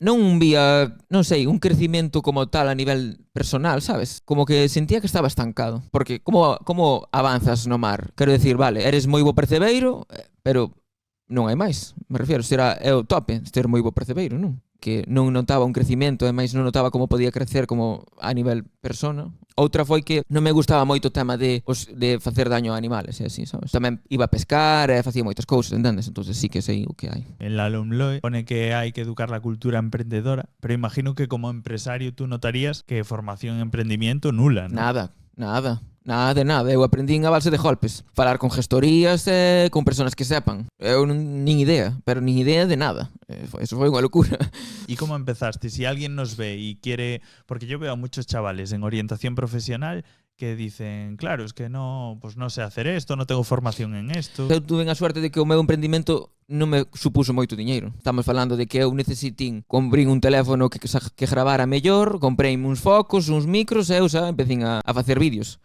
non vía, non sei, un crecimento como tal a nivel personal, sabes? Como que sentía que estaba estancado. Porque como avanzas no mar? Quero decir, vale, eres moi bo percebeiro, pero non hai máis. Me refiero, é o tope, ser moi bo percebeiro, non? Que non notaba un crecimento, e máis non notaba como podía crecer como a nivel persona. Outra foi que non me gustaba moito o tema de facer daño a animales, e así, sabes? Tamén iba a pescar e facía moitas cousas, entendes? Entonces sí que sei o que hai. En la LOMLOE pone que hai que educar la cultura emprendedora, pero imagino que como empresario tú notarías que formación en emprendimiento nula, ¿no? Nada de nada. Eu aprendín a base de golpes. Falar con gestorías e con personas que sepan. Eu nin idea, pero nin idea de nada. Eso foi unha locura. ¿Y cómo empezaste? Si alguien nos ve y quiere... Porque yo veo a muchos chavales en orientación profesional que dicen, claro, es que no, pues no sé hacer esto, no tengo formación en esto. Eu tuve a suerte de que o meu emprendimento non me supuso moito diñeiro. Estamos falando de que eu necesitín comprín un teléfono que gravara mellor, comprei uns focos, uns micros e eu xa empecín a facer vídeos.